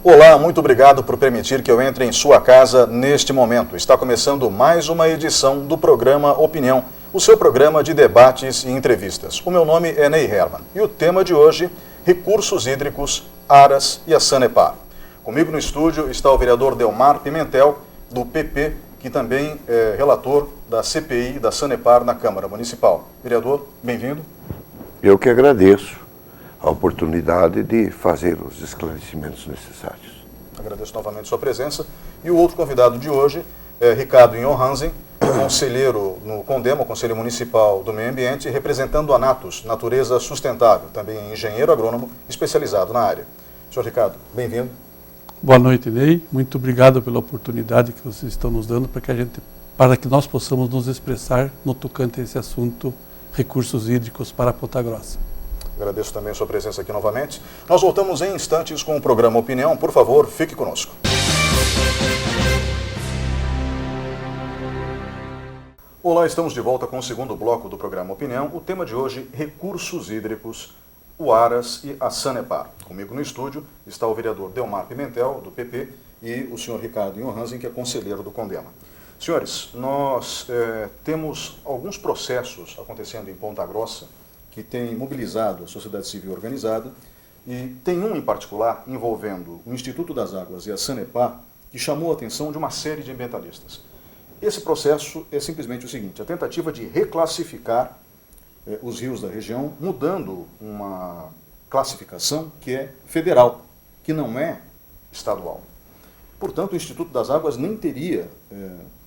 Olá, muito obrigado por permitir que eu entre em sua casa neste momento. Está começando mais uma edição do programa Opinião, o seu programa de debates e entrevistas. O meu nome é Ney Herman e o tema de hoje, recursos hídricos, Aras e a Sanepar. Comigo no estúdio está o vereador Delmar Pimentel, do PP, que também é relator da CPI da Sanepar na Câmara Municipal. Vereador, bem-vindo. Eu que agradeço a oportunidade de fazer os esclarecimentos necessários. Agradeço novamente sua presença. E o outro convidado de hoje é Ricardo Johansen, conselheiro no CONDEMA, o Conselho Municipal do Meio Ambiente, representando a Natus, Natureza Sustentável, também engenheiro agrônomo especializado na área. Senhor Ricardo, bem-vindo. Boa noite, Ney. Muito obrigado pela oportunidade que vocês estão nos dando para que nós possamos nos expressar no tocante a esse assunto, recursos hídricos para Ponta Grossa. Agradeço também a sua presença aqui novamente. Nós voltamos em instantes com o programa Opinião. Por favor, fique conosco. Olá, estamos de volta com o segundo bloco do programa Opinião. O tema de hoje, recursos hídricos, o Aras e a Sanepar. Comigo no estúdio está o vereador Delmar Pimentel, do PP, e o senhor Ricardo Johansen, que é conselheiro do CONDEMA. Senhores, nós temos alguns processos acontecendo em Ponta Grossa que tem mobilizado a sociedade civil organizada, e tem um em particular envolvendo o Instituto das Águas e a Sanepar, que chamou a atenção de uma série de ambientalistas. Esse processo é simplesmente o seguinte: a tentativa de reclassificar os rios da região, mudando uma classificação que é federal, que não é estadual. Portanto, o Instituto das Águas nem teria,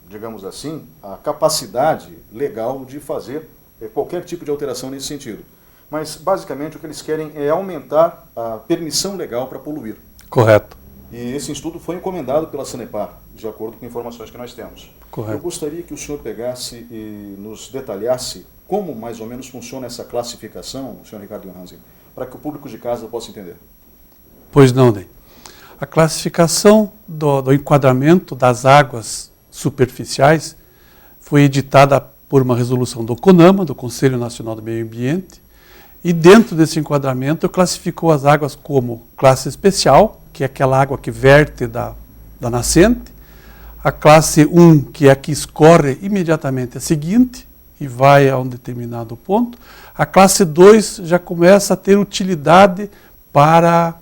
digamos assim, a capacidade legal de fazer qualquer tipo de alteração nesse sentido. Mas, basicamente, o que eles querem é aumentar a permissão legal para poluir. Correto. E esse estudo foi encomendado pela Sanepar, de acordo com informações que nós temos. Correto. Eu gostaria que o senhor pegasse e nos detalhasse como mais ou menos funciona essa classificação, senhor Ricardo Johansen, para que o público de casa possa entender. Pois não, Ney. A classificação do enquadramento das águas superficiais foi editada por uma resolução do CONAMA, do Conselho Nacional do Meio Ambiente, e dentro desse enquadramento classificou as águas como classe especial, que é aquela água que verte da nascente, a classe 1, que é a que escorre imediatamente a seguinte e vai a um determinado ponto, a classe 2 já começa a ter utilidade para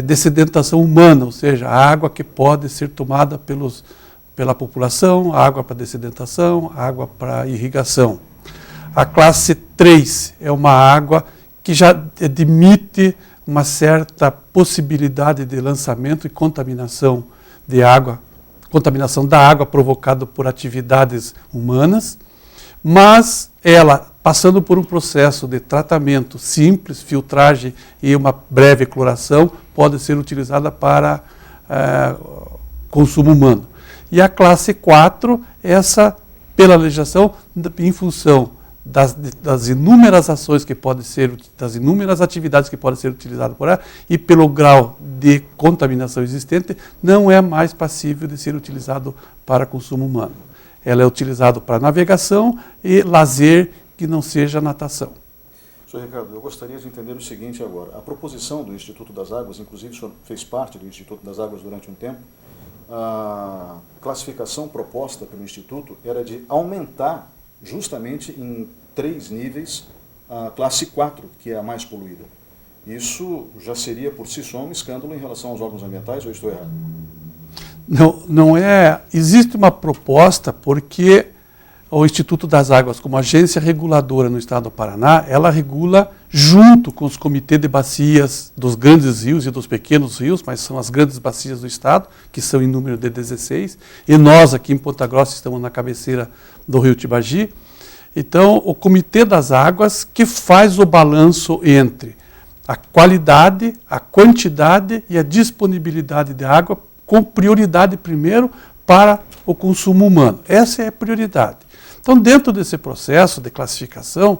dessedentação humana, ou seja, a água que pode ser tomada pela população, água para dessedentação, água para irrigação. A classe 3 é uma água que já admite uma certa possibilidade de lançamento e contaminação de água, contaminação da água provocada por atividades humanas, mas ela, passando por um processo de tratamento simples, filtragem e uma breve cloração, pode ser utilizada para consumo humano. E a classe 4, essa, pela legislação, em função das inúmeras ações que podem ser, das inúmeras atividades que podem ser utilizadas por ela, e pelo grau de contaminação existente, não é mais passível de ser utilizado para consumo humano. Ela é utilizada para navegação e lazer que não seja natação. Senhor Ricardo, eu gostaria de entender o seguinte agora. A proposição do Instituto das Águas, inclusive o senhor fez parte do Instituto das Águas durante um tempo, a classificação proposta pelo Instituto era de aumentar justamente em 3 níveis a classe 4, que é a mais poluída. Isso já seria por si só um escândalo em relação aos órgãos ambientais, ou estou errado? Não é. Existe uma proposta porque o Instituto das Águas, como agência reguladora no estado do Paraná, ela regula junto com os comitês de bacias dos grandes rios e dos pequenos rios, mas são as grandes bacias do estado, que são em número de 16, e nós aqui em Ponta Grossa estamos na cabeceira do rio Tibagi. Então, o Comitê das Águas que faz o balanço entre a qualidade, a quantidade e a disponibilidade de água, com prioridade primeiro para o consumo humano. Essa é a prioridade. Então, dentro desse processo de classificação,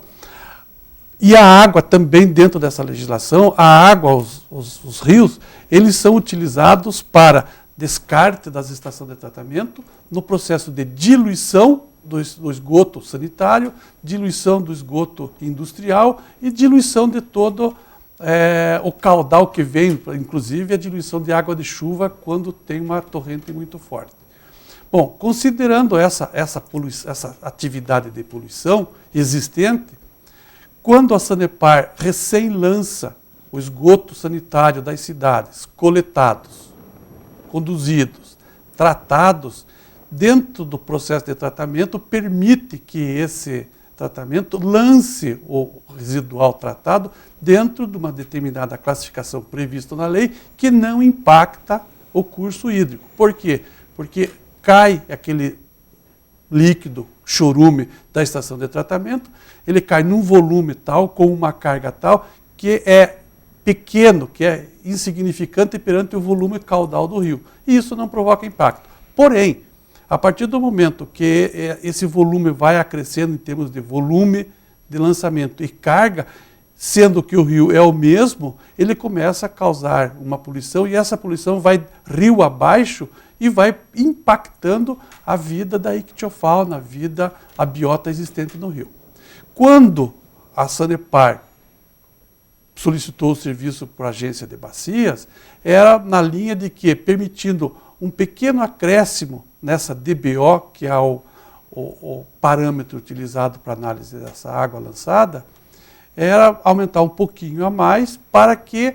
e a água também dentro dessa legislação, a água, os rios, eles são utilizados para descarte das estações de tratamento, no processo de diluição do esgoto sanitário, diluição do esgoto industrial e diluição de todo o caudal que vem, inclusive a diluição de água de chuva quando tem uma torrente muito forte. Bom, considerando essa atividade de poluição existente, quando a Sanepar recém lança o esgoto sanitário das cidades, coletados, conduzidos, tratados, dentro do processo de tratamento, permite que esse tratamento lance o residual tratado dentro de uma determinada classificação prevista na lei que não impacta o curso hídrico. Por quê? Porque cai aquele líquido, chorume da estação de tratamento, ele cai num volume tal, com uma carga tal, que é pequeno, que é insignificante perante o volume caudal do rio. E isso não provoca impacto. Porém, a partir do momento que esse volume vai acrescendo em termos de volume de lançamento e carga, sendo que o rio é o mesmo, ele começa a causar uma poluição e essa poluição vai rio abaixo e vai impactando a vida da ictiofauna, a biota existente no rio. Quando a Sanepar solicitou o serviço por agência de bacias, era na linha de que, permitindo um pequeno acréscimo nessa DBO, que é o parâmetro utilizado para análise dessa água lançada, era aumentar um pouquinho a mais para que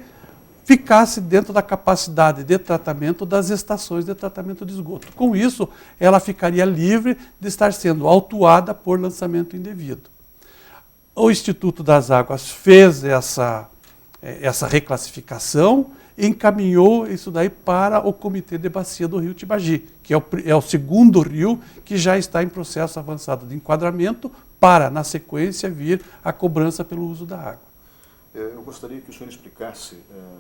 ficasse dentro da capacidade de tratamento das estações de tratamento de esgoto. Com isso, ela ficaria livre de estar sendo autuada por lançamento indevido. O Instituto das Águas fez essa reclassificação, encaminhou isso daí para o Comitê de Bacia do Rio Tibagi, que é o segundo rio que já está em processo avançado de enquadramento para, na sequência, vir a cobrança pelo uso da água. Eu gostaria que o senhor explicasse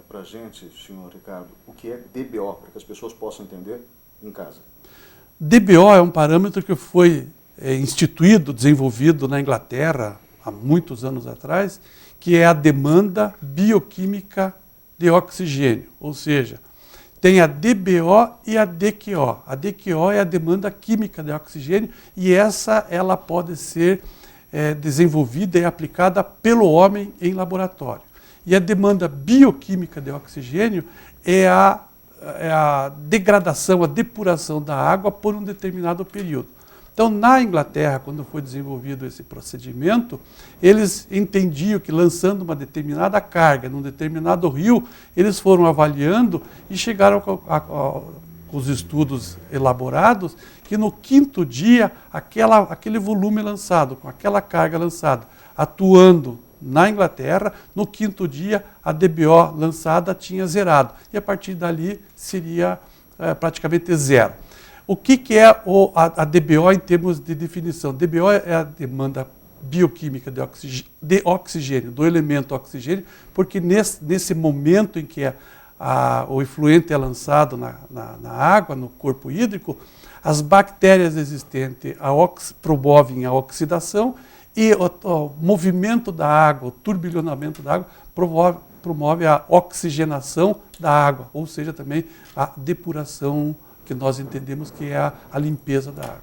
para a gente, senhor Ricardo, o que é DBO, para que as pessoas possam entender em casa. DBO é um parâmetro que foi instituído, desenvolvido na Inglaterra há muitos anos atrás, que é a demanda bioquímica de oxigênio, ou seja, tem a DBO e a DQO. A DQO é a demanda química de oxigênio e ela pode ser desenvolvida e aplicada pelo homem em laboratório. E a demanda bioquímica de oxigênio é a degradação, a depuração da água por um determinado período. Então, na Inglaterra, quando foi desenvolvido esse procedimento, eles entendiam que lançando uma determinada carga num determinado rio, eles foram avaliando e chegaram com os estudos elaborados que no quinto dia, aquele volume lançado, com aquela carga lançada, atuando na Inglaterra, no quinto dia a DBO lançada tinha zerado. E a partir dali seria praticamente zero. O que é a DBO em termos de definição? DBO é a demanda bioquímica de oxigênio, do elemento oxigênio, porque nesse momento em que o efluente é lançado na água, no corpo hídrico, as bactérias existentes promovem a oxidação e o movimento da água, o turbilhonamento da água, promove a oxigenação da água, ou seja, também a depuração que nós entendemos que é a limpeza da água.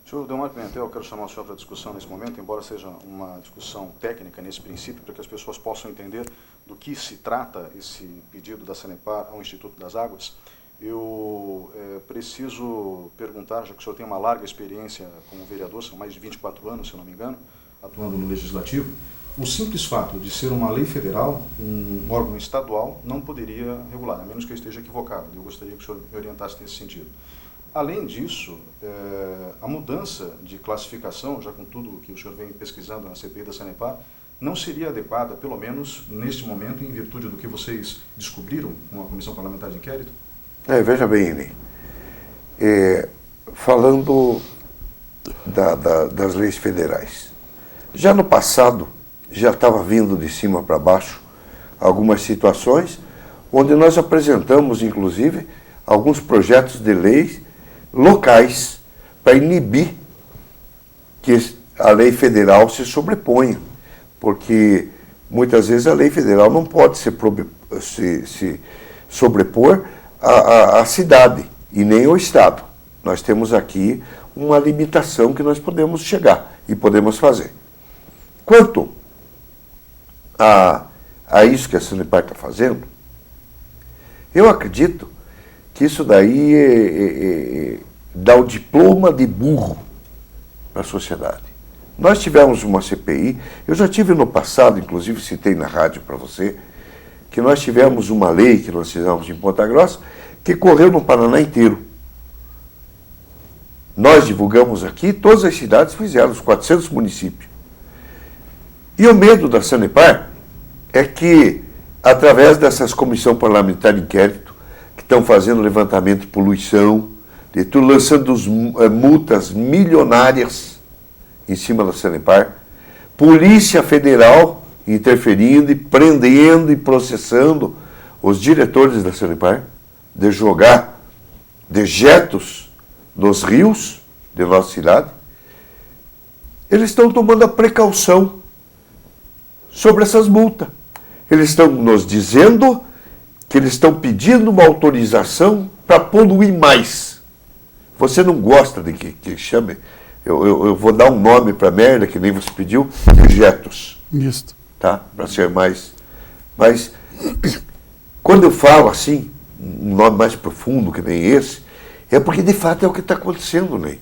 Senhor Delmar Pimentel, eu quero chamar o senhor para a discussão nesse momento, embora seja uma discussão técnica nesse princípio, para que as pessoas possam entender do que se trata esse pedido da Sanepar ao Instituto das Águas. Eu preciso perguntar, já que o senhor tem uma larga experiência como vereador, são mais de 24 anos, se eu não me engano, atuando no Legislativo, o simples fato de ser uma lei federal, um órgão estadual, não poderia regular, a menos que eu esteja equivocado. Eu gostaria que o senhor me orientasse nesse sentido. Além disso, a mudança de classificação, já com tudo que o senhor vem pesquisando na CPI da Sanepar, não seria adequada, pelo menos neste momento, em virtude do que vocês descobriram com a Comissão Parlamentar de Inquérito? Veja bem, Eli, falando das leis federais, já no passado, já estava vindo de cima para baixo algumas situações onde nós apresentamos, inclusive, alguns projetos de leis locais para inibir que a lei federal se sobreponha, porque muitas vezes a lei federal não pode se sobrepor à cidade e nem ao Estado. Nós temos aqui uma limitação que nós podemos chegar e podemos fazer. Quanto à a isso que a Sanepar está fazendo, eu acredito que isso daí dá o diploma de burro para a sociedade. Nós tivemos uma CPI, eu já tive no passado, inclusive citei na rádio para você, que nós tivemos uma lei que nós fizemos em Ponta Grossa, que correu no Paraná inteiro. Nós divulgamos aqui, todas as cidades fizeram, os 400 municípios. E o medo da Sanepar é que, através dessas comissões parlamentares de inquérito, que estão fazendo levantamento de poluição, de tudo, lançando multas milionárias em cima da Sanepar, Polícia Federal interferindo e prendendo e processando os diretores da Sanepar, de jogar dejetos nos rios de nossa cidade, eles estão tomando a precaução sobre essas multas. Eles estão nos dizendo que eles estão pedindo uma autorização para poluir mais. Você não gosta de que chame, eu vou dar um nome para merda, que nem você pediu, dejetos. Isso. Tá? Para ser mais... Mas, quando eu falo assim, um nome mais profundo que nem esse, é porque de fato é o que está acontecendo, Ney.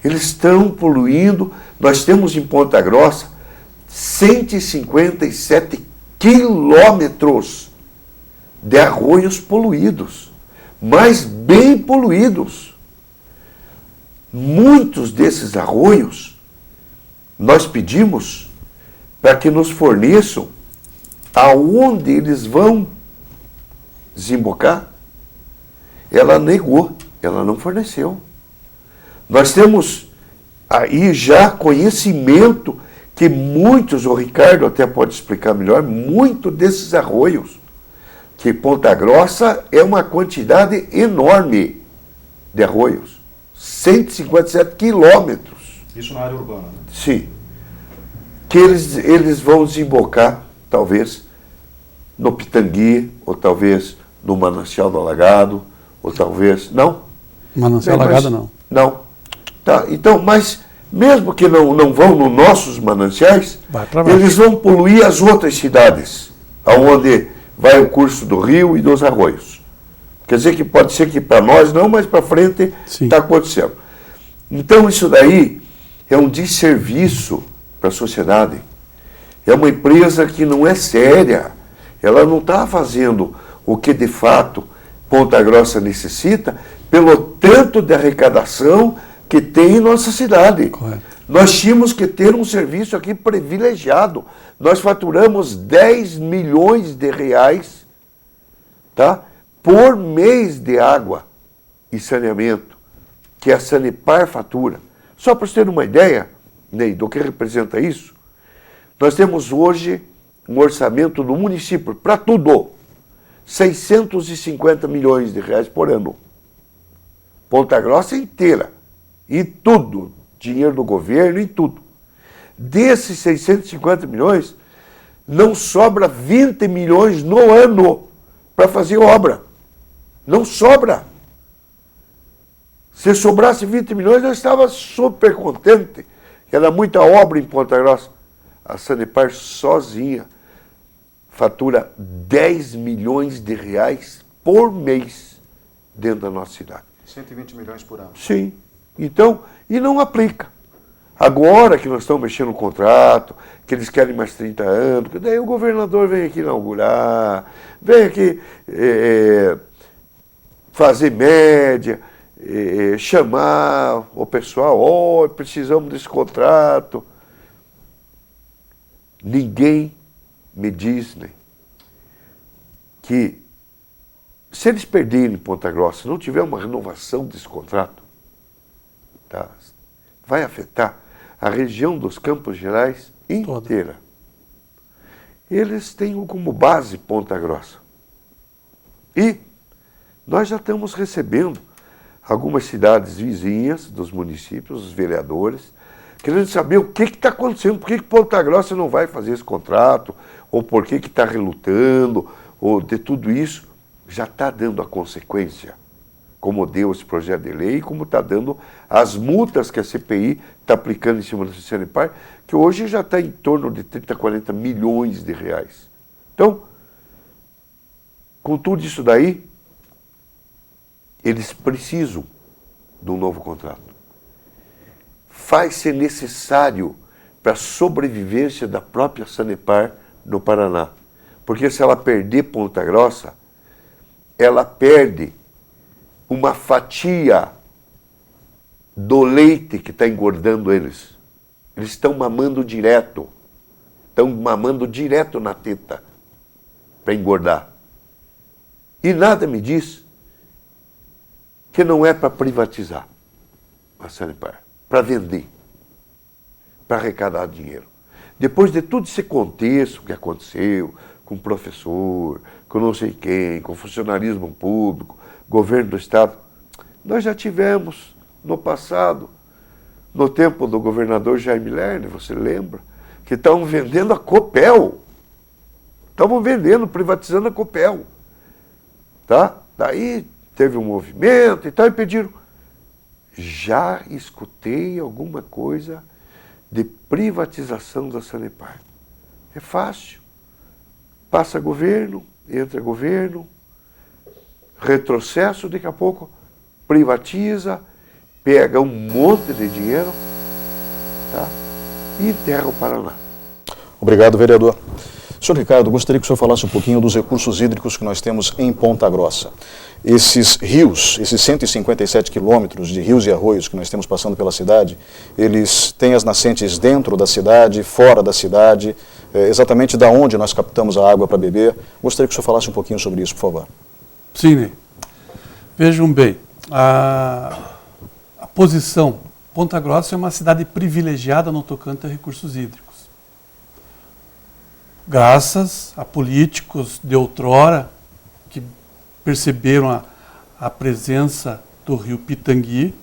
Eles estão poluindo. Nós temos em Ponta Grossa 157 quilômetros de arroios poluídos, mas bem poluídos. Muitos desses arroios nós pedimos para que nos forneçam aonde eles vão desembocar. Ela negou, ela não forneceu. Nós temos aí já conhecimento que muitos, o Ricardo até pode explicar melhor, muito desses arroios, que Ponta Grossa é uma quantidade enorme de arroios, 157 quilômetros. Isso na área urbana, né? Sim. Que eles vão desembocar, talvez, no Pitangui, ou talvez no Manancial do Alagado, ou talvez... Não? Manancial Alagado não. Não. Tá, então, mas mesmo que não vão nos nossos mananciais, eles vão poluir as outras cidades, aonde vai o curso do rio e dos arroios. Quer dizer que pode ser que para nós não, mas para frente está acontecendo. Então isso daí é um desserviço para a sociedade. É uma empresa que não é séria. Ela não está fazendo o que de fato Ponta Grossa necessita, pelo tanto de arrecadação que tem em nossa cidade. Correto. Nós tínhamos que ter um serviço aqui privilegiado. Nós faturamos 10 milhões de reais, tá, por mês de água e saneamento, que a Sanepar fatura. Só para você ter uma ideia, Ney, do que representa isso, nós temos hoje um orçamento do município para tudo, 650 milhões de reais por ano. Ponta Grossa inteira, em tudo, dinheiro do governo, em tudo. Desses 650 milhões, não sobra 20 milhões no ano para fazer obra. Não sobra. Se sobrasse 20 milhões, eu estava super contente. Era muita obra em Ponta Grossa. A Sanepar sozinha fatura 10 milhões de reais por mês dentro da nossa cidade. 120 milhões por ano. Sim. Então, e não aplica. Agora que nós estamos mexendo no contrato, que eles querem mais 30 anos, daí o governador vem aqui inaugurar, vem aqui fazer média, chamar o pessoal, precisamos desse contrato. Ninguém me diz, né, que se eles perderem Ponta Grossa, não tiver uma renovação desse contrato, tá, vai afetar a região dos Campos Gerais inteira. Eles têm como base Ponta Grossa. E nós já estamos recebendo algumas cidades vizinhas dos municípios, os vereadores, querendo saber o que está acontecendo, por que Ponta Grossa não vai fazer esse contrato, ou por que está relutando, ou de tudo isso, já está dando a consequência, como deu esse projeto de lei, como está dando as multas que a CPI está aplicando em cima da Sanepar, que hoje já está em torno de 30, 40 milhões de reais. Então, com tudo isso daí, eles precisam de um novo contrato. Faz-se necessário para a sobrevivência da própria Sanepar no Paraná. Porque se ela perder Ponta Grossa, ela perde uma fatia do leite que está engordando eles. Eles estão mamando direto. Estão mamando direto na teta para engordar. E nada me diz que não é para privatizar a Sanepar, para vender, para arrecadar dinheiro. Depois de todo esse contexto que aconteceu, com o professor, com não sei quem, com o funcionalismo público, governo do Estado, nós já tivemos no passado, no tempo do governador Jaime Lerner, você lembra, que estavam vendendo a Copel. Estavam vendendo, privatizando a Copel. Tá? Daí teve um movimento e tal, e pediram. Já escutei alguma coisa de privatização da Sanepar. É fácil. Passa governo, entra governo, retrocesso, daqui a pouco privatiza, pega um monte de dinheiro, tá? E enterra o Paraná. Obrigado, vereador. Senhor Ricardo, gostaria que o senhor falasse um pouquinho dos recursos hídricos que nós temos em Ponta Grossa. Esses rios, esses 157 quilômetros de rios e arroios que nós temos passando pela cidade, eles têm as nascentes dentro da cidade, fora da cidade, exatamente da onde nós captamos a água para beber. Gostaria que o senhor falasse um pouquinho sobre isso, por favor. Sim, Ney. Vejam bem, a posição, Ponta Grossa é uma cidade privilegiada no tocante a recursos hídricos. Graças a políticos de outrora que perceberam a presença do rio Pitangui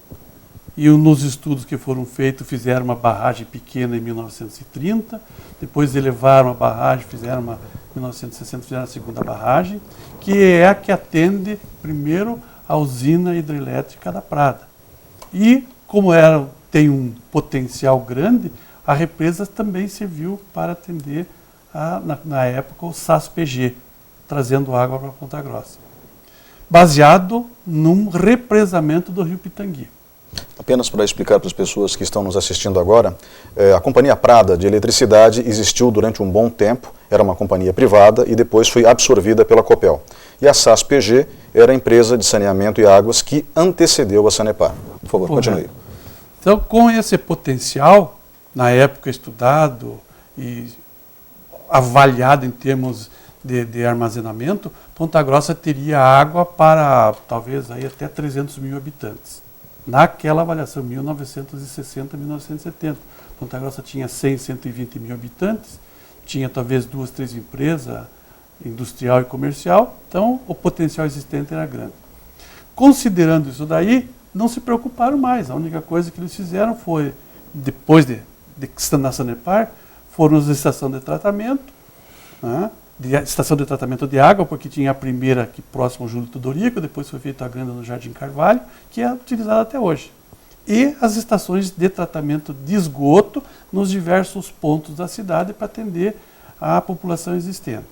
e nos estudos que foram feitos fizeram uma barragem pequena em 1930, depois elevaram a barragem, fizeram em 1960 fizeram a segunda barragem, que é a que atende primeiro a usina hidrelétrica da Prada. E como tem um potencial grande, a represa também serviu para atender na época o SAS-PG, trazendo água para Ponta Grossa, baseado num represamento do rio Pitangui. Apenas para explicar para as pessoas que estão nos assistindo agora, a Companhia Prada de Eletricidade existiu durante um bom tempo, era uma companhia privada e depois foi absorvida pela Copel. E a SAS-PG era a empresa de saneamento e águas que antecedeu a Sanepar. Por favor, continue. Então, com esse potencial, na época estudado e avaliado em termos de armazenamento, Ponta Grossa teria água para talvez aí até 300 mil habitantes. Naquela avaliação, 1960, 1970. Ponta Grossa tinha 100, 120 mil habitantes, tinha talvez 2, 3 empresas, industrial e comercial, então o potencial existente era grande. Considerando isso daí, não se preocuparam mais. A única coisa que eles fizeram foi, depois de estar na Sanepar, foram as estações de tratamento, né? Estação de tratamento de água, porque tinha a primeira aqui próximo ao Júlio Tudorico, depois foi feita a grande no Jardim Carvalho, que é utilizada até hoje. E as estações de tratamento de esgoto nos diversos pontos da cidade para atender a população existente.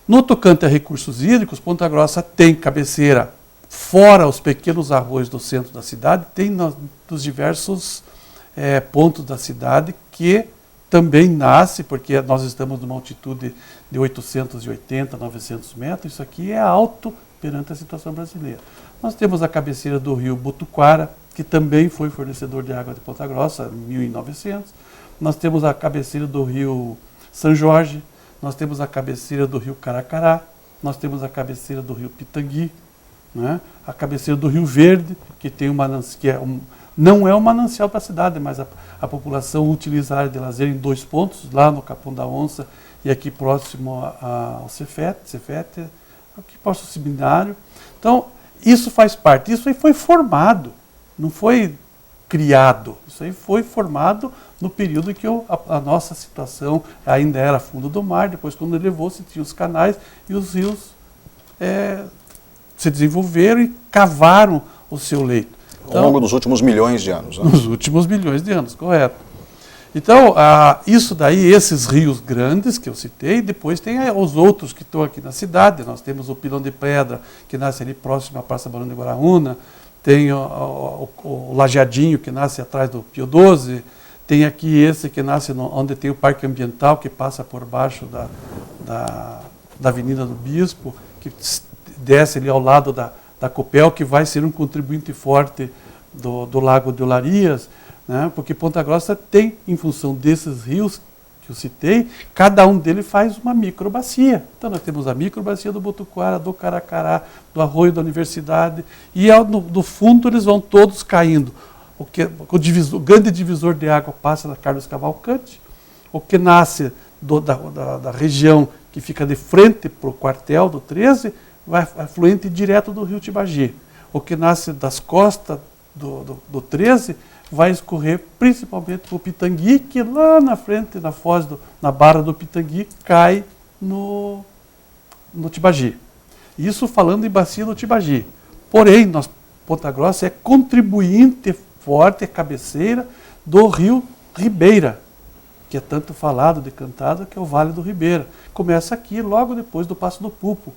No tocante a recursos hídricos, Ponta Grossa tem cabeceira, fora os pequenos arroios do centro da cidade, tem nos diversos pontos da cidade que também nasce, porque nós estamos numa altitude de 880, 900 metros, isso aqui é alto perante a situação brasileira. Nós temos a cabeceira do rio Botuquara, que também foi fornecedor de água de Ponta Grossa, em 1900. Nós temos a cabeceira do rio São Jorge, nós temos a cabeceira do rio Caracará, nós temos a cabeceira do rio Pitangui, né? A cabeceira do Rio Verde, que tem não é um manancial para a cidade, mas a população utiliza a área de lazer em 2 pontos, lá no Capão da Onça e aqui próximo ao Cefete, aqui próximo ao seminário. Então, isso faz parte. Isso aí foi formado, não foi criado. Isso aí foi formado no período em que a nossa situação ainda era fundo do mar. Depois, quando elevou-se, tinha os canais e os rios se desenvolveram e cavaram o seu leito. Então, ao longo dos últimos milhões de anos. Né? Nos últimos milhões de anos, correto. Então, isso daí, esses rios grandes que eu citei, depois tem os outros que estão aqui na cidade. Nós temos o Pilão de Pedra, que nasce ali próximo à Praça Barão de Guaraúna, tem o Lajeadinho, que nasce atrás do Pio XII, tem aqui esse que nasce onde tem o Parque Ambiental, que passa por baixo da Avenida do Bispo, que desce ali ao lado da Copel, que vai ser um contribuinte forte do Lago de Olarias, né? Porque Ponta Grossa tem, em função desses rios que eu citei, cada um deles faz uma microbacia. Então nós temos a microbacia do Botuquara, do Caracará, do Arroio da Universidade, e do fundo eles vão todos caindo. O grande divisor de água passa na Carlos Cavalcante, o que nasce da região que fica de frente para o quartel do 13, vai afluente direto do rio Tibagi. O que nasce das costas do 13 vai escorrer principalmente para o Pitangui, que lá na frente, na foz, na barra do Pitangui, cai no Tibagi. Isso falando em bacia do Tibagi. Porém, Ponta Grossa é contribuinte forte, é cabeceira do rio Ribeira, que é tanto falado, decantado, que é o Vale do Ribeira. Começa aqui, logo depois do Passo do Pupo.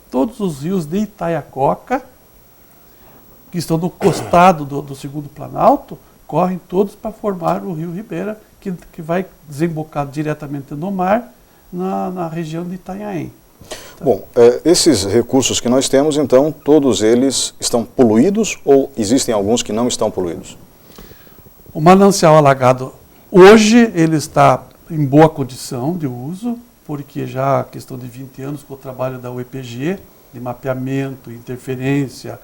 Todos os rios de Itaiacoca, que estão no costado do segundo Planalto, correm todos para formar o rio Ribeira, que vai desembocar diretamente no mar, na região de Itanhaém. Bom, esses recursos que nós temos, então, todos eles estão poluídos ou existem alguns que não estão poluídos? O manancial alagado, hoje, ele está em boa condição de uso, porque já há questão de 20 anos com o trabalho da UEPG, de mapeamento, interferência,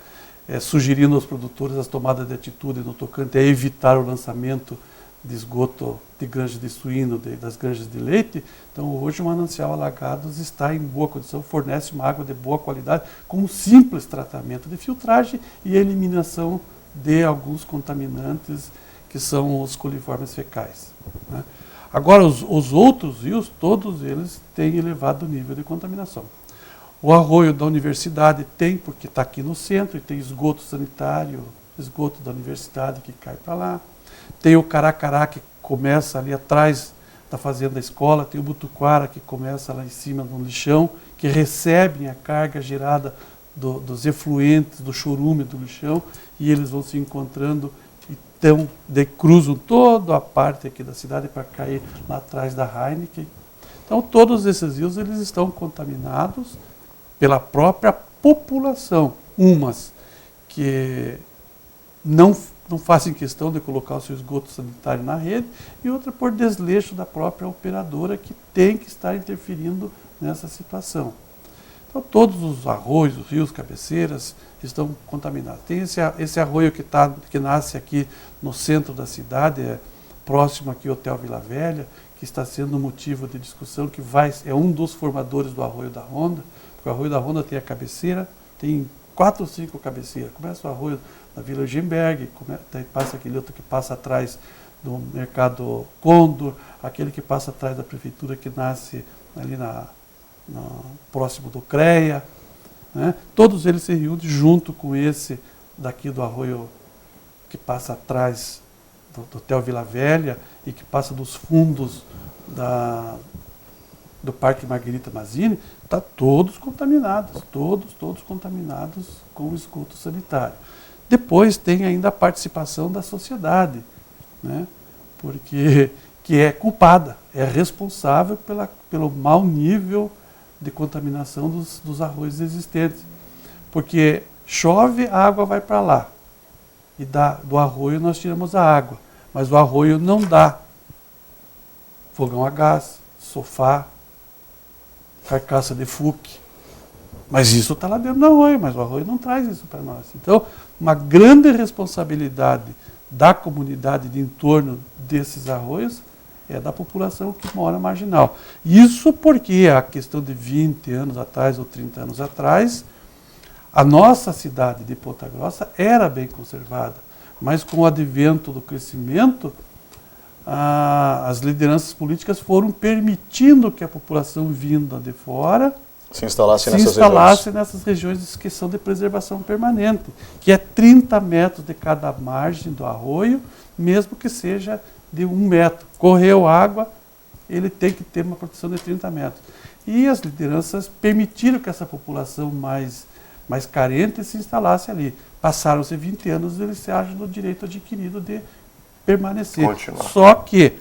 sugerindo aos produtores as tomadas de atitude no tocante a evitar o lançamento de esgoto de granjas de suíno, das granjas de leite. Então, hoje o manancial Alagados está em boa condição, fornece uma água de boa qualidade, com um simples tratamento de filtragem e eliminação de alguns contaminantes, que são os coliformes fecais, né? Agora, os outros rios, todos eles têm elevado nível de contaminação. O arroio da universidade tem, porque está aqui no centro, e tem esgoto sanitário, esgoto da universidade que cai para lá. Tem o Caracará, que começa ali atrás da fazenda escola, tem o Botuquara, que começa lá em cima no lixão, que recebem a carga gerada dos efluentes, do chorume do lixão, e eles vão se encontrando, então cruzam toda a parte aqui da cidade para cair lá atrás da Heineken. Então todos esses rios eles estão contaminados pela própria população, umas que não fazem questão de colocar o seu esgoto sanitário na rede, e outra por desleixo da própria operadora, que tem que estar interferindo nessa situação. Então todos os arroios, os rios, cabeceiras estão contaminados. Tem esse arroio que nasce aqui no centro da cidade, próximo aqui ao Hotel Vila Velha, que está sendo motivo de discussão, que é um dos formadores do Arroio da Ronda, porque o Arroio da Ronda tem a cabeceira, tem 4 ou 5 cabeceiras. Começa o arroio da Vila Eugenberg, passa aquele outro que passa atrás do Mercado Condor, aquele que passa atrás da prefeitura, que nasce ali próximo do CREA, né? Todos eles se reúnem junto com esse daqui do arroio que passa atrás do Hotel Vila Velha e que passa dos fundos do Parque Margherita Mazzini, está todos contaminados, todos contaminados com o esgoto sanitário. Depois tem ainda a participação da sociedade, né? Porque que é culpada, é responsável pelo mau nível de contaminação dos arroios existentes. Porque chove, a água vai para lá. E do arroio nós tiramos a água. Mas o arroio não dá fogão a gás, sofá, carcaça de fuque. Mas isso está lá dentro do arroio, mas o arroio não traz isso para nós. Então, uma grande responsabilidade da comunidade de entorno desses arroios é da população que mora marginal. Isso porque a questão de 20 anos atrás ou 30 anos atrás, a nossa cidade de Ponta Grossa era bem conservada, mas com o advento do crescimento, as lideranças políticas foram permitindo que a população vinda de fora se instalasse nessas regiões que são de preservação permanente, que é 30 metros de cada margem do arroio, mesmo que seja de 1 metro. Correu água, ele tem que ter uma proteção de 30 metros. E as lideranças permitiram que essa população mais carente se instalasse ali. Passaram-se 20 anos, eles se acham no direito adquirido de permanecer. Continuar. Só que,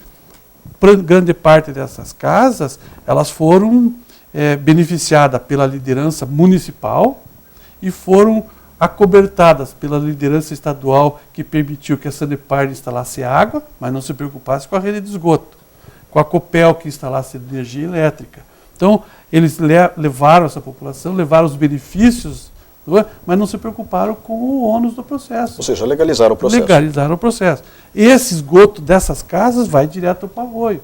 grande parte dessas casas, elas foram beneficiadas pela liderança municipal e foram acobertadas pela liderança estadual, que permitiu que a Sanepar instalasse água, mas não se preocupasse com a rede de esgoto, com a Copel, que instalasse energia elétrica. Então, eles levaram essa população, levaram os benefícios, mas não se preocuparam com o ônus do processo. Ou seja, legalizaram o processo. Legalizaram o processo. Esse esgoto dessas casas vai direto para o arroio.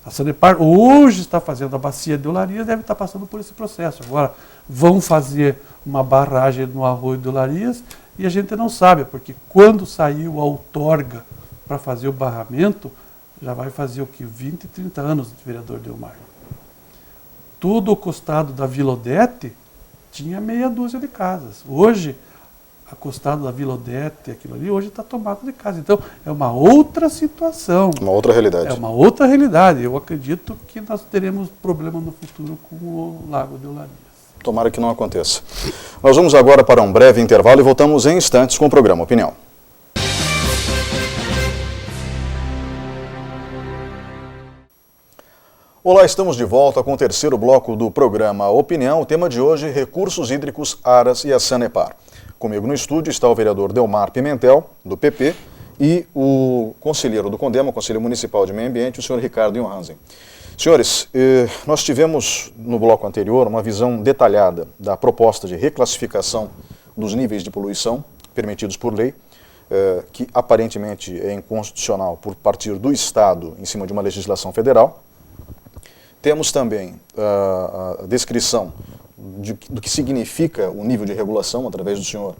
A Sanepar hoje está fazendo a bacia de Olarias, deve estar passando por esse processo. Agora, vão fazer uma barragem no arroio de Olarias e a gente não sabe, porque quando saiu a outorga para fazer o barramento, já vai fazer o que? 20, 30 anos, vereador Delmar. Todo o costado da Vila Odete tinha meia dúzia de casas. Hoje, a costado da Vila Odete, aquilo ali, hoje está tomado de casa. Então, é uma outra situação. Uma outra realidade. É uma outra realidade. Eu acredito que nós teremos problema no futuro com o Lago de Olarias. Tomara que não aconteça. Nós vamos agora para um breve intervalo e voltamos em instantes com o programa Opinião. Olá, estamos de volta com o terceiro bloco do programa Opinião. O tema de hoje, recursos hídricos, Aras e a Sanepar. Comigo no estúdio está o vereador Delmar Pimentel, do PP, e o conselheiro do CONDEMA, o Conselho Municipal de Meio Ambiente, o senhor Ricardo Johansen. Senhores, nós tivemos no bloco anterior uma visão detalhada da proposta de reclassificação dos níveis de poluição permitidos por lei, que aparentemente é inconstitucional por partir do Estado em cima de uma legislação federal. Temos também a descrição do que significa o nível de regulação através do senhor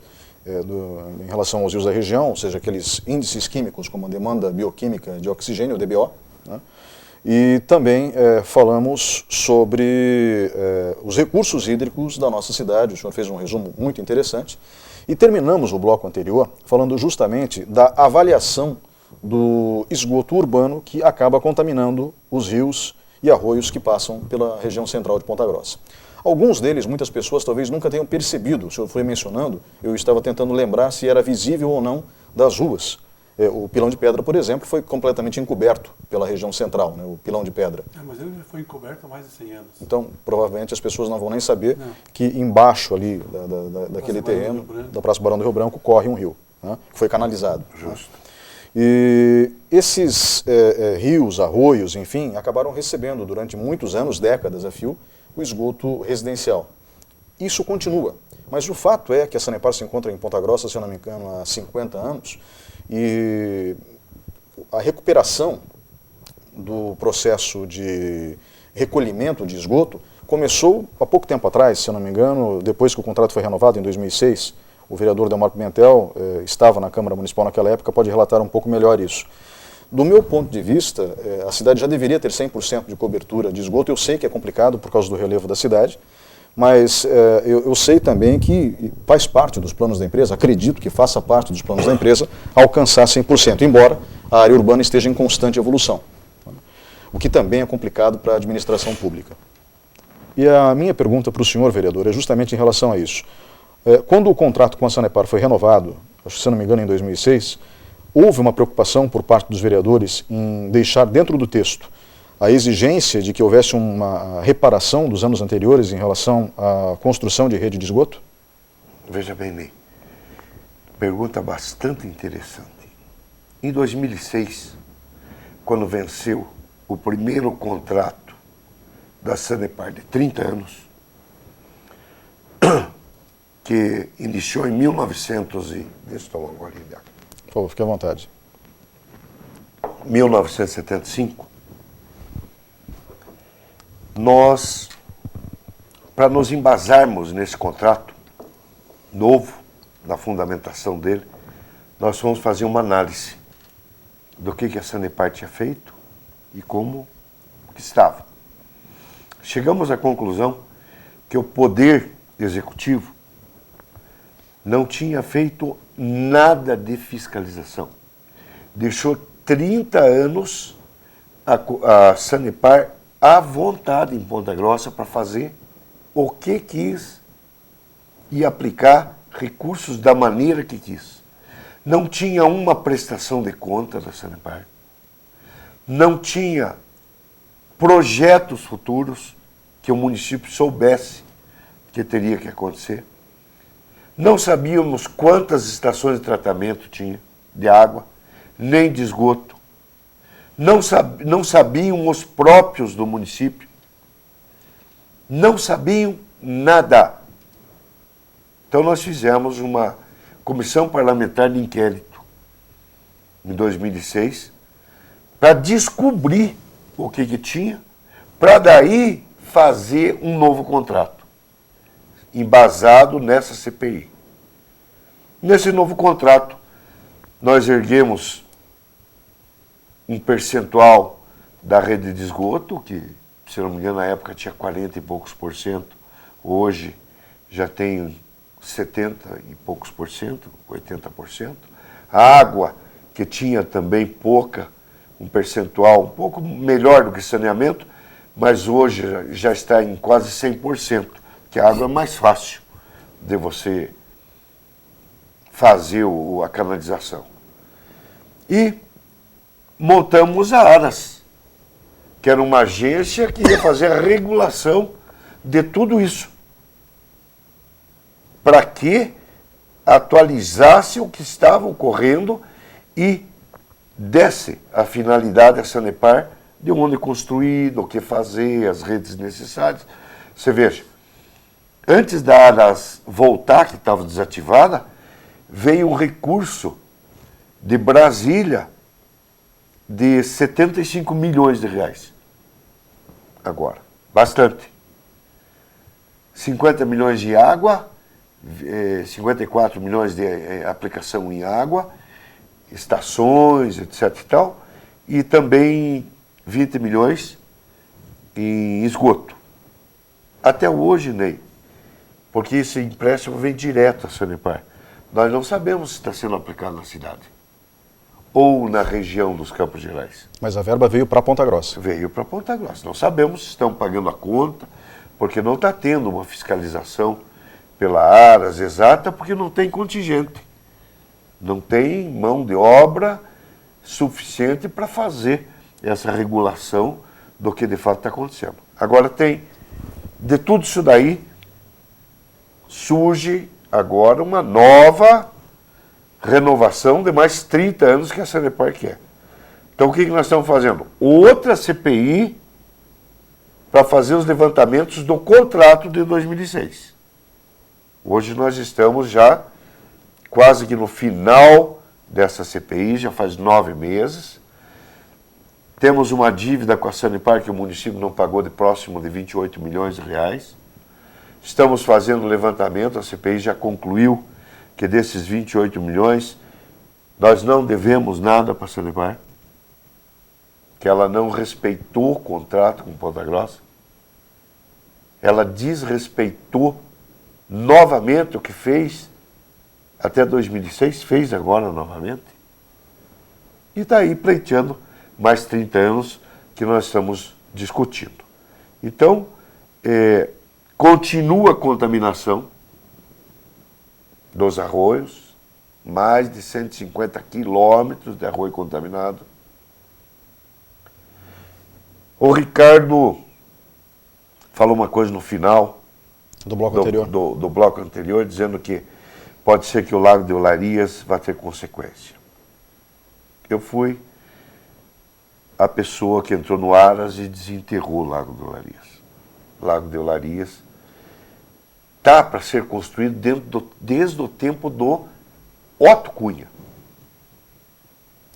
em relação aos rios da região, ou seja, aqueles índices químicos como a demanda bioquímica de oxigênio, o DBO, né? E também falamos sobre os recursos hídricos da nossa cidade. O senhor fez um resumo muito interessante. E terminamos o bloco anterior falando justamente da avaliação do esgoto urbano que acaba contaminando os rios e arroios que passam pela região central de Ponta Grossa. Alguns deles, muitas pessoas talvez nunca tenham percebido, o senhor foi mencionando, eu estava tentando lembrar se era visível ou não das ruas. O Pilão de Pedra, por exemplo, foi completamente encoberto pela região central, né, o Pilão de Pedra. Mas ele já foi encoberto há mais de 100 anos. Então, provavelmente as pessoas não vão nem saber que embaixo ali daquele terreno, da Praça Barão do Rio Branco, corre um rio, né, que foi canalizado. Justo. E esses rios, arroios, enfim, acabaram recebendo durante muitos anos, décadas a fio, o esgoto residencial. Isso continua, mas o fato é que a Sanepar se encontra em Ponta Grossa, se eu não me engano, há 50 anos, e a recuperação do processo de recolhimento de esgoto começou há pouco tempo atrás, se eu não me engano, depois que o contrato foi renovado em 2006, o vereador Delmar Pimentel estava na Câmara Municipal naquela época, pode relatar um pouco melhor isso. Do meu ponto de vista, a cidade já deveria ter 100% de cobertura de esgoto. Eu sei que é complicado por causa do relevo da cidade, mas eu sei também que faz parte dos planos da empresa, acredito que faça parte dos planos da empresa, alcançar 100%, embora a área urbana esteja em constante evolução, o que também é complicado para a administração pública. E a minha pergunta para o senhor, vereador, é justamente em relação a isso. Quando o contrato com a Sanepar foi renovado, se não me engano em 2006, houve uma preocupação por parte dos vereadores em deixar dentro do texto a exigência de que houvesse uma reparação dos anos anteriores em relação à construção de rede de esgoto? Veja bem, Ney, pergunta bastante interessante. Em 2006, quando venceu o primeiro contrato da Sanepar de 30 anos, que iniciou em 1900 e... Deixa eu tomar um golinho de água. Por favor, fique à vontade. 1975, nós, para nos embasarmos nesse contrato novo, na fundamentação dele, nós fomos fazer uma análise do que a Sanepar tinha feito e como que estava. Chegamos à conclusão que o Poder Executivo não tinha feito nada de fiscalização. Deixou 30 anos a Sanepar à vontade em Ponta Grossa para fazer o que quis e aplicar recursos da maneira que quis. Não tinha uma prestação de conta da Sanepar. Não tinha projetos futuros que o município soubesse que teria que acontecer. Não sabíamos quantas estações de tratamento tinha de água, nem de esgoto. Não sabiam os próprios do município. Não sabiam nada. Então nós fizemos uma comissão parlamentar de inquérito em 2006 para descobrir o que tinha, para daí fazer um novo contrato, embasado nessa CPI. Nesse novo contrato, nós erguemos um percentual da rede de esgoto, que, se não me engano, na época tinha 40 e poucos por cento, hoje já tem 70 e poucos por cento, 80%. A água, que tinha também pouca, um percentual um pouco melhor do que saneamento, mas hoje já está em quase 100%, que a água é mais fácil de você fazer a canalização. E montamos a ARAS, que era uma agência que ia fazer a regulação de tudo isso, para que atualizasse o que estava ocorrendo e desse a finalidade a Sanepar de onde construir, do que fazer, as redes necessárias. Você veja, antes da ARAS voltar, que estava desativada, veio um recurso de Brasília de 75 milhões de reais. Agora, bastante. 50 milhões de água, 54 milhões de aplicação em água, estações, etc. e tal, e também 20 milhões em esgoto. Até hoje, Ney, porque esse empréstimo vem direto à Sanepar. Nós não sabemos se está sendo aplicado na cidade ou na região dos Campos Gerais. Mas a verba veio para Ponta Grossa. Veio para Ponta Grossa. Não sabemos se estão pagando a conta, porque não está tendo uma fiscalização pela ARAS exata, porque não tem contingente. Não tem mão de obra suficiente para fazer essa regulação do que de fato está acontecendo. Agora tem, de tudo isso daí, surge agora uma nova renovação de mais 30 anos que a Sanepar quer. Então o que nós estamos fazendo? Outra CPI para fazer os levantamentos do contrato de 2006. Hoje nós estamos já quase que no final dessa CPI, já faz 9 meses. Temos uma dívida com a Sanepar que o município não pagou de próximo de 28 milhões de reais. Estamos fazendo o levantamento, a CPI já concluiu que desses 28 milhões, nós não devemos nada para a Sanepar, que ela não respeitou o contrato com Ponta Grossa, ela desrespeitou novamente o que fez até 2006, fez agora novamente, e está aí pleiteando mais 30 anos que nós estamos discutindo. Então, continua a contaminação dos arroios, mais de 150 quilômetros de arroio contaminado. O Ricardo falou uma coisa no final Do bloco anterior. do bloco anterior, dizendo que pode ser que o Lago de Olarias vá ter consequência. Eu fui a pessoa que entrou no Aras e desenterrou o Lago de Olarias. O Lago de Olarias está para ser construído desde o tempo do Otto Cunha.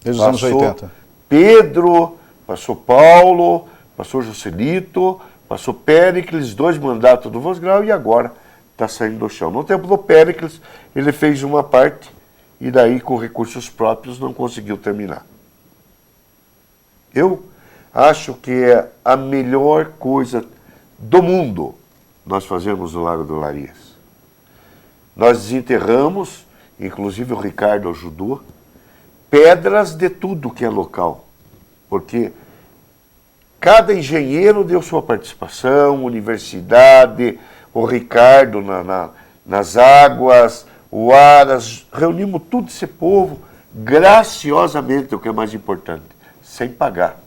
Desde os anos 80. Pedro, passou Paulo, passou Joselito, passou Péricles, 2 mandatos do Vosgrau e agora está saindo do chão. No tempo do Péricles, ele fez uma parte e daí com recursos próprios não conseguiu terminar. Eu acho que é a melhor coisa do mundo nós fazemos no Lago do Larias? Nós desenterramos, inclusive o Ricardo ajudou, pedras de tudo que é local. Porque cada engenheiro deu sua participação, universidade, o Ricardo nas águas, o Aras, reunimos tudo esse povo graciosamente, o que é mais importante, sem pagar,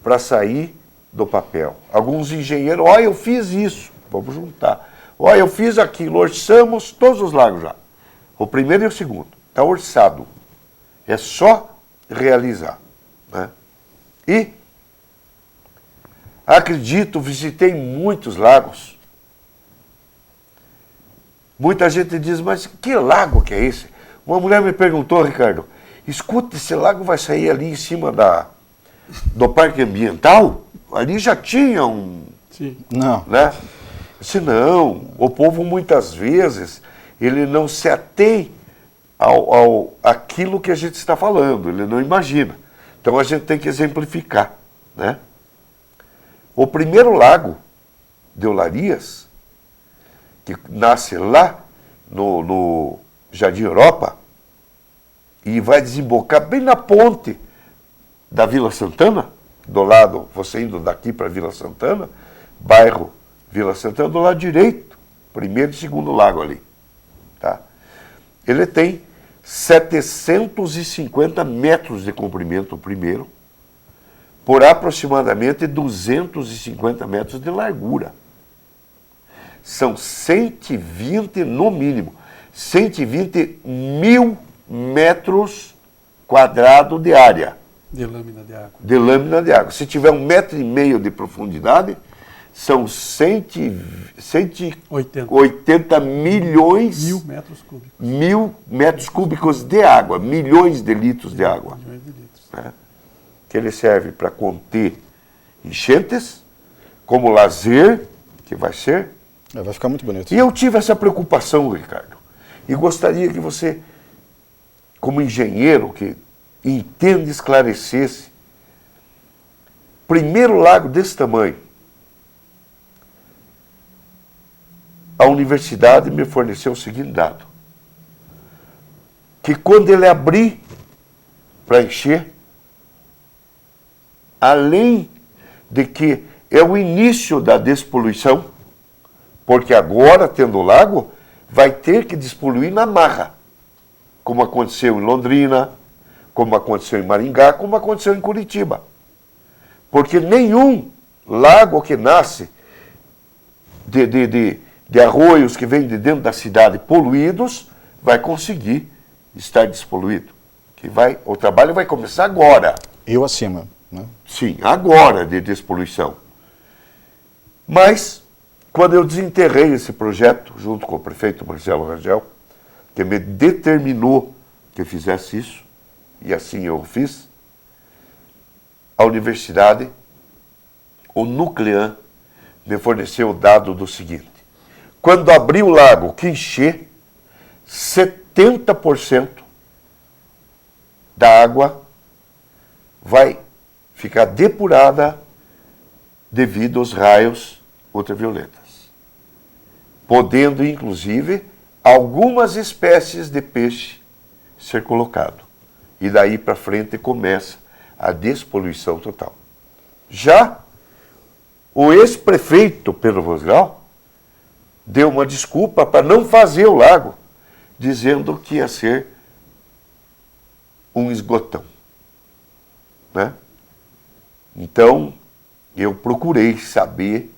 para sair do papel. Alguns engenheiros, olha, eu fiz isso, vamos juntar. Olha, eu fiz aquilo, orçamos todos os lagos já. O primeiro e o segundo, está orçado. É só realizar. Né? E acredito, visitei muitos lagos. Muita gente diz, mas que lago que é esse? Uma mulher me perguntou, Ricardo, escuta, esse lago vai sair ali em cima do parque ambiental? Ali já tinha um... Sim. Não. Né? Se não, o povo muitas vezes, ele não se atém àquilo que a gente está falando, ele não imagina. Então a gente tem que exemplificar. Né? O primeiro lago de Olarias, que nasce lá no Jardim Europa, e vai desembocar bem na ponte da Vila Santana, do lado, você indo daqui para Vila Santana, bairro Vila Santana, do lado direito, primeiro e segundo lago ali. Tá? Ele tem 750 metros de comprimento o primeiro, por aproximadamente 250 metros de largura. São 120 no mínimo, 120 mil metros quadrados de área. De lâmina de água. De lâmina de água. Se tiver 1,5 metro de profundidade, são 180 milhões... 1.000 metros cúbicos. 1.000 metros cúbicos de água, milhões de litros de água. Milhões de litros. Né? Que ele serve para conter enchentes, como lazer, que vai ser. Vai ficar muito bonito. E eu tive essa preocupação, Ricardo, e gostaria que você, como engenheiro que entende, esclarecesse. Primeiro lago desse tamanho, a universidade me forneceu o seguinte dado, que quando ele abrir para encher, além de que é o início da despoluição, porque agora, tendo o lago, vai ter que despoluir na marra, como aconteceu em Londrina, como aconteceu em Maringá, como aconteceu em Curitiba. Porque nenhum lago que nasce de arroios que vêm de dentro da cidade poluídos vai conseguir estar despoluído. O trabalho vai começar agora. E o acima, né? Sim, agora de despoluição. Mas, quando eu desenterrei esse projeto, junto com o prefeito Marcelo Rangel, que me determinou que eu fizesse isso, e assim eu fiz, a universidade, o Nuclean, me forneceu o dado do seguinte: quando abrir o lago que encher, 70% da água vai ficar depurada devido aos raios ultravioletas, podendo, inclusive, algumas espécies de peixe ser colocado. E daí para frente começa a despoluição total. Já o ex-prefeito Pedro Vosgrau deu uma desculpa para não fazer o lago, dizendo que ia ser um esgotão. Né? Então, eu procurei saber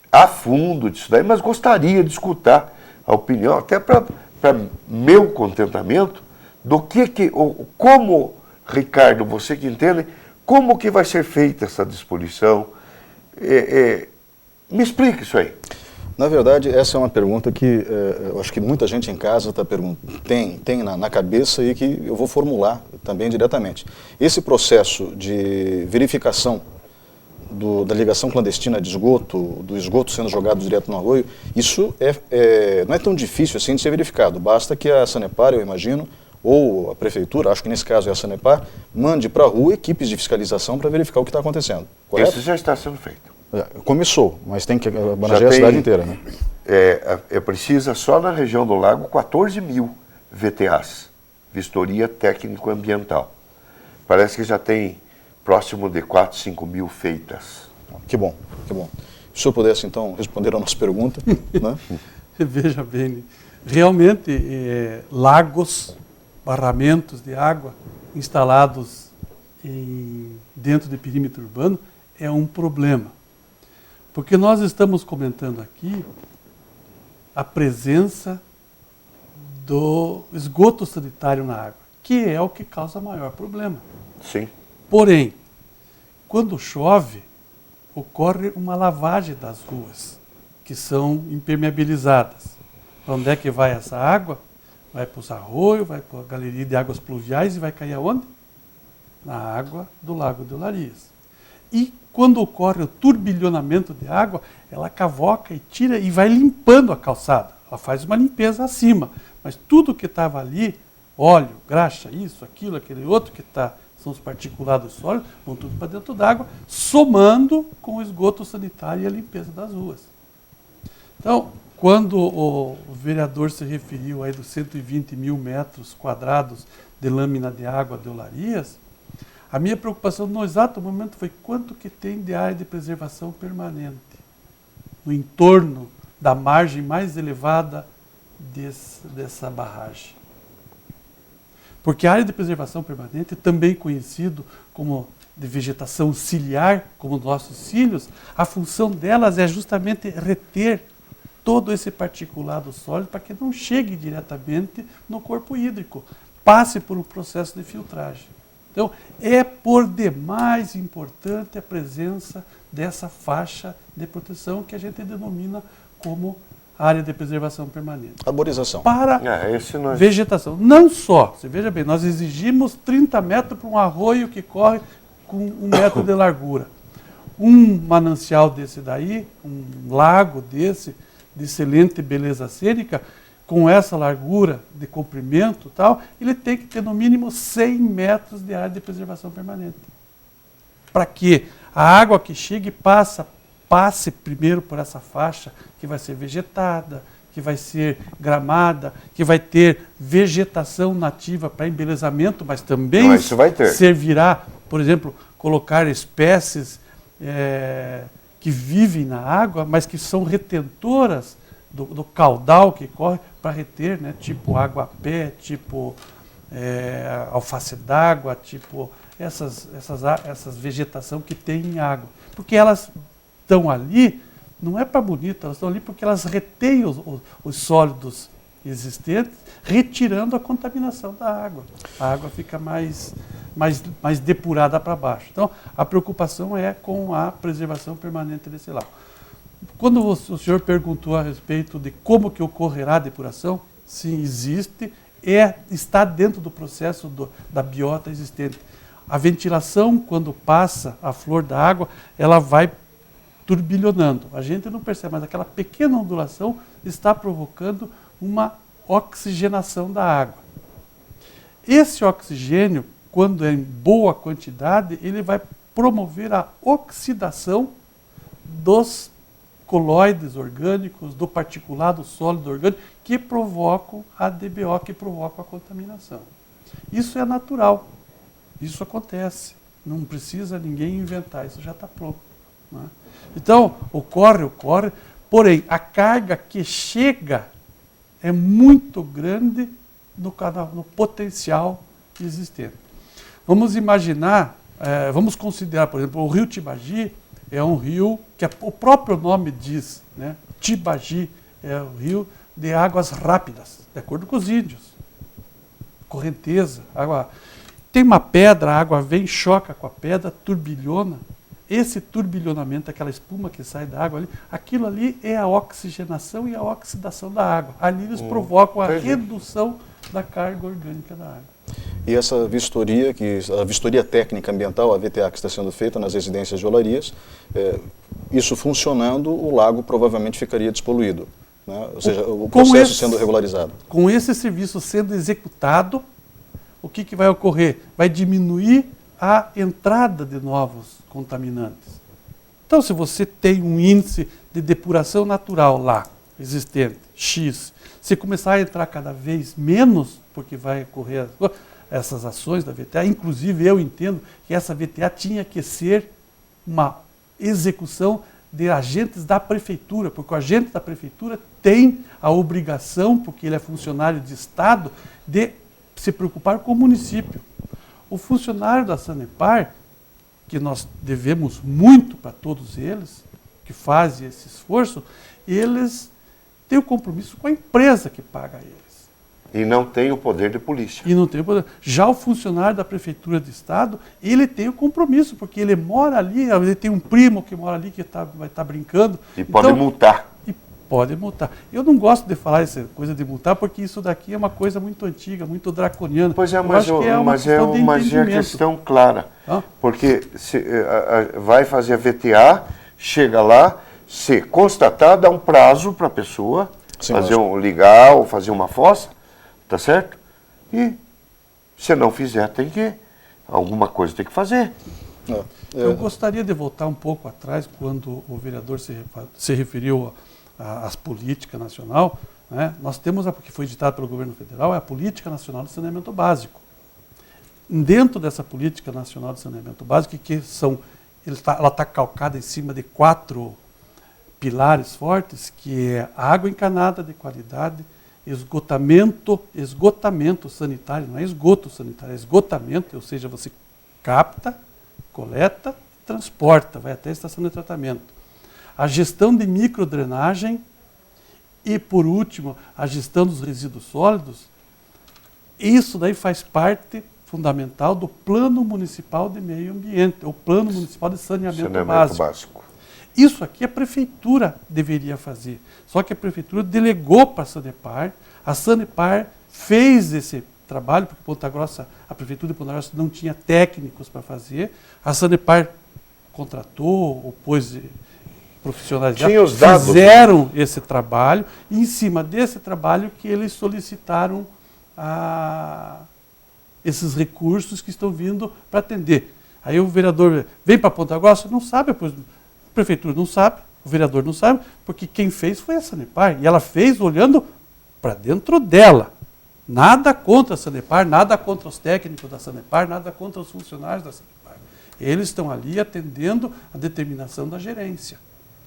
a fundo disso daí, mas gostaria de escutar a opinião, até para meu contentamento, do como, Ricardo, você que entende, como que vai ser feita essa despoluição. Me explica isso aí. Na verdade, essa é uma pergunta que eu acho que muita gente em casa tem na cabeça e que eu vou formular também diretamente. Esse processo de verificação da ligação clandestina de esgoto, do esgoto sendo jogado direto no arroio, isso não é tão difícil assim de ser verificado. Basta que a Sanepar, eu imagino, ou a prefeitura, acho que nesse caso é a Sanepar, mande para a rua equipes de fiscalização para verificar o que está acontecendo. Correto? Isso já está sendo feito. Começou, mas tem que abranger a cidade inteira, né? Precisa só na região do lago 14 mil VTAs, Vistoria Técnico-Ambiental. Parece que já tem próximo de 4, 5 mil feitas. Que bom, que bom. Se o senhor pudesse, então, responder a nossa pergunta, né? Veja bem, realmente lagos, barramentos de água instalados dentro de perímetro urbano é um problema. Porque nós estamos comentando aqui a presença do esgoto sanitário na água, que é o que causa maior problema. Sim. Porém, quando chove, ocorre uma lavagem das ruas, que são impermeabilizadas. Para onde é que vai essa água? Vai para os arroios, vai para a galeria de águas pluviais e vai cair aonde? Na água do Lago de Olarias. E quando ocorre o turbilhonamento de água, ela cavoca e tira e vai limpando a calçada. Ela faz uma limpeza acima, mas tudo que estava ali, óleo, graxa, isso, aquilo, aquele outro que são os particulados sólidos, vão tudo para dentro d'água, somando com o esgoto sanitário e a limpeza das ruas. Então, quando o vereador se referiu aí dos 120 mil metros quadrados de lâmina de água de Olarias, a minha preocupação no exato momento foi quanto que tem de área de preservação permanente no entorno da margem mais elevada dessa barragem. Porque a área de preservação permanente, também conhecido como de vegetação ciliar, como nossos cílios, a função delas é justamente reter todo esse particulado sólido para que não chegue diretamente no corpo hídrico, passe por um processo de filtragem. Então, é por demais importante a presença dessa faixa de proteção que a gente denomina como área de preservação permanente. Arborização. Para vegetação. Não só, você veja bem, nós exigimos 30 metros para um arroio que corre com 1 metro de largura. Um manancial desse daí, um lago desse, de excelente beleza cênica, com essa largura de comprimento e tal, ele tem que ter no mínimo 100 metros de área de preservação permanente. Para que a água que chegue passe primeiro por essa faixa que vai ser vegetada, que vai ser gramada, que vai ter vegetação nativa para embelezamento, mas também servirá, por exemplo, colocar espécies que vivem na água, mas que são retentoras do caudal que corre para reter, né, tipo água-pé, tipo alface d'água, tipo essas vegetação que tem em água. Porque elas estão ali, não é para bonito, elas estão ali porque elas retêm os sólidos existentes, retirando a contaminação da água. A água fica mais depurada para baixo. Então, a preocupação é com a preservação permanente desse lago. Quando o senhor perguntou a respeito de como que ocorrerá a depuração, sim, existe, está dentro do processo da biota existente. A ventilação, quando passa a flor da água, ela vai turbilhonando. A gente não percebe, mas aquela pequena ondulação está provocando uma oxigenação da água. Esse oxigênio, quando é em boa quantidade, ele vai promover a oxidação dos coloides orgânicos, do particulado sólido orgânico, que provocam a DBO, que provocam a contaminação. Isso é natural, isso acontece, não precisa ninguém inventar, isso já está pronto. Né? Então, ocorre, porém, a carga que chega é muito grande no potencial existente. Vamos imaginar, vamos considerar, por exemplo, o rio Tibagi é um rio que o próprio nome diz, né? Tibagi é um rio de águas rápidas, de acordo com os índios. Correnteza, água. Tem uma pedra, a água vem, choca com a pedra, turbilhona. Esse turbilhonamento, aquela espuma que sai da água ali, aquilo ali é a oxigenação e a oxidação da água. Ali eles provocam a redução da carga orgânica da água. E essa vistoria, a vistoria técnica ambiental, a VTA, que está sendo feita nas residências de Olarias, isso funcionando, o lago provavelmente ficaria despoluído, né? Ou seja, o processo sendo regularizado. Com esse serviço sendo executado, o que vai ocorrer? Vai diminuir a entrada de novos contaminantes. Então, se você tem um índice de depuração natural lá, existente, X, se começar a entrar cada vez menos, porque vai ocorrer essas ações da VTA, inclusive eu entendo que essa VTA tinha que ser uma execução de agentes da prefeitura, porque o agente da prefeitura tem a obrigação, porque ele é funcionário de Estado, de se preocupar com o município. O funcionário da Sanepar, que nós devemos muito para todos eles, que fazem esse esforço, eles têm o compromisso com a empresa que paga eles. E não tem o poder de polícia. E não tem o poder. Já o funcionário da Prefeitura de Estado, ele tem o compromisso, porque ele mora ali, ele tem um primo que mora ali que vai estar brincando. E pode multar. E pode multar. Eu não gosto de falar essa coisa de multar, porque isso daqui é uma coisa muito antiga, muito draconiana. Pois é, mas é a questão clara. Ah? Porque vai fazer a VTA, chega lá, se constatar, dá um prazo para a pessoa fazer ligar ou fazer uma fossa, tá certo? E se não fizer, alguma coisa tem que fazer. Eu gostaria de voltar um pouco atrás, quando o vereador se referiu às políticas nacional, né? Nós temos, porque foi ditado pelo governo federal, é a Política Nacional de Saneamento Básico. Dentro dessa Política Nacional de Saneamento Básico, ela está calcada em cima de 4 pilares fortes, que é água encanada de qualidade, esgotamento sanitário, não é esgoto sanitário, é esgotamento, ou seja, você capta, coleta e transporta, vai até a estação de tratamento. A gestão de microdrenagem e, por último, a gestão dos resíduos sólidos. Isso daí faz parte fundamental do Plano Municipal de Meio Ambiente, o Plano Municipal de Saneamento Básico. Isso aqui a Prefeitura deveria fazer, só que a Prefeitura delegou para a Sanepar fez esse trabalho, porque a Prefeitura de Ponta Grossa não tinha técnicos para fazer, a Sanepar contratou, ou pôs profissionais que fizeram esse trabalho, e em cima desse trabalho que eles solicitaram esses recursos que estão vindo para atender. Aí o vereador vem para Ponta Grossa, não sabe, a Prefeitura não sabe, o vereador não sabe, porque quem fez foi a Sanepar, e ela fez olhando para dentro dela. Nada contra a Sanepar, nada contra os técnicos da Sanepar, nada contra os funcionários da Sanepar. Eles estão ali atendendo a determinação da gerência.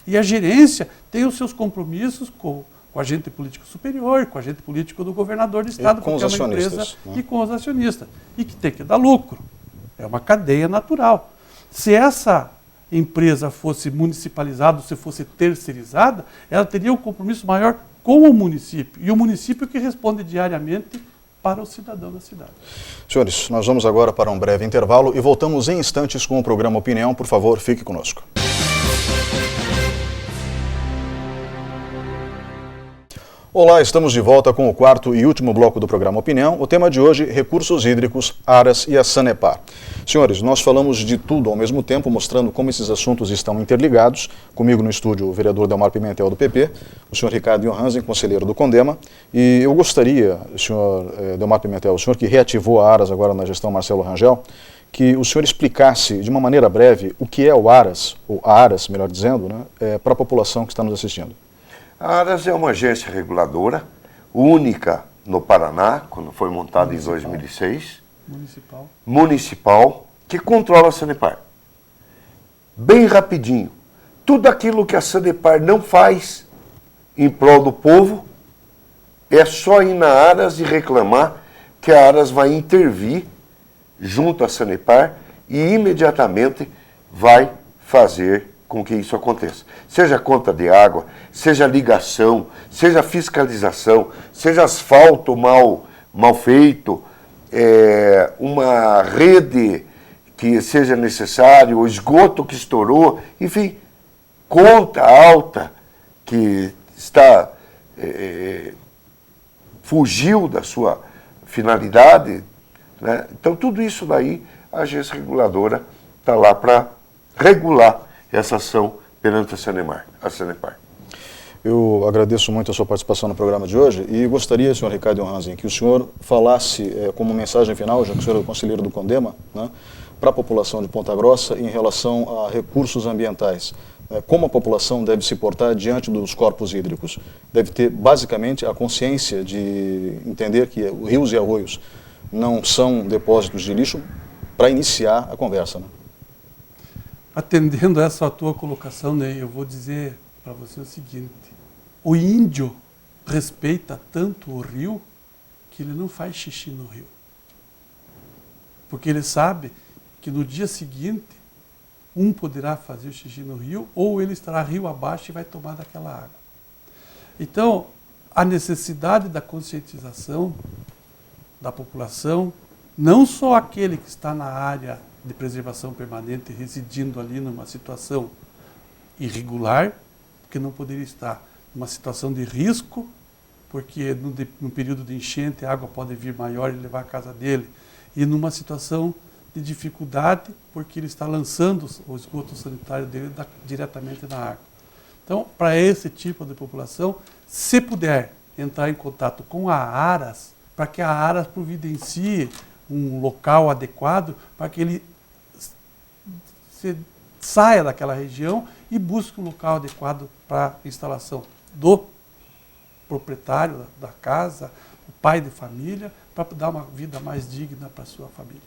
E a gerência tem os seus compromissos com o agente político superior, com o agente político do governador do Estado, porque é uma empresa, né? E com os acionistas. E que tem que dar lucro. É uma cadeia natural. Se essa empresa fosse municipalizada, se fosse terceirizada, ela teria um compromisso maior com o município. E o município que responde diariamente para o cidadão da cidade. Senhores, nós vamos agora para um breve intervalo e voltamos em instantes com o programa Opinião. Por favor, fique conosco. Olá, estamos de volta com o quarto e último bloco do programa Opinião. O tema de hoje, recursos hídricos, Aras e a Sanepar. Senhores, nós falamos de tudo ao mesmo tempo, mostrando como esses assuntos estão interligados. Comigo no estúdio o vereador Delmar Pimentel do PP, o senhor Ricardo Johansen, conselheiro do Condema. E eu gostaria, senhor Delmar Pimentel, o senhor que reativou a Aras agora na gestão Marcelo Rangel, que o senhor explicasse de uma maneira breve o que é o Aras, ou a Aras, melhor dizendo, né, para a população que está nos assistindo. A Aras é uma agência reguladora, única no Paraná, quando foi montada em 2006. Municipal, que controla a Sanepar. Bem rapidinho, tudo aquilo que a Sanepar não faz em prol do povo, é só ir na Aras e reclamar que a Aras vai intervir junto à Sanepar e imediatamente vai fazer com que isso aconteça. Seja conta de água, seja ligação, seja fiscalização, seja asfalto mal feito, uma rede que seja necessário, o esgoto que estourou, enfim, conta alta que está fugiu da sua finalidade, né? Então tudo isso daí a agência reguladora está lá para regular essa ação perante a Sanepar. Eu agradeço muito a sua participação no programa de hoje e gostaria, senhor Ricardo Johansen, que o senhor falasse como mensagem final, já que o senhor é o conselheiro do Condema, né, para a população de Ponta Grossa em relação a recursos ambientais, como a população deve se portar diante dos corpos hídricos. Deve ter, basicamente, a consciência de entender que rios e arroios não são depósitos de lixo para iniciar a conversa, né? Atendendo essa tua colocação, né, eu vou dizer para você o seguinte: o índio respeita tanto o rio que ele não faz xixi no rio. Porque ele sabe que no dia seguinte, um poderá fazer o xixi no rio, ou ele estará rio abaixo e vai tomar daquela água. Então, a necessidade da conscientização da população, não só aquele que está na área de preservação permanente, residindo ali numa situação irregular, porque não poderia estar numa situação de risco, porque no período de enchente a água pode vir maior e levar a casa dele, e numa situação de dificuldade, porque ele está lançando o esgoto sanitário dele diretamente na água. Então, para esse tipo de população, se puder entrar em contato com a ARAS, para que a ARAS providencie um local adequado para que ele saia daquela região e busque um local adequado para a instalação do proprietário da casa, o pai de família, para dar uma vida mais digna para a sua família.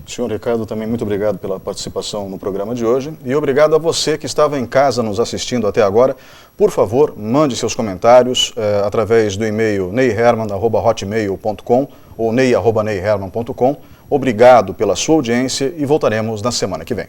Senhor Ricardo, também muito obrigado pela participação no programa de hoje e obrigado a você que estava em casa nos assistindo até agora. Por favor, mande seus comentários através do e-mail neyherman@hotmail.com ou ney@neyherman.com. Obrigado pela sua audiência e voltaremos na semana que vem.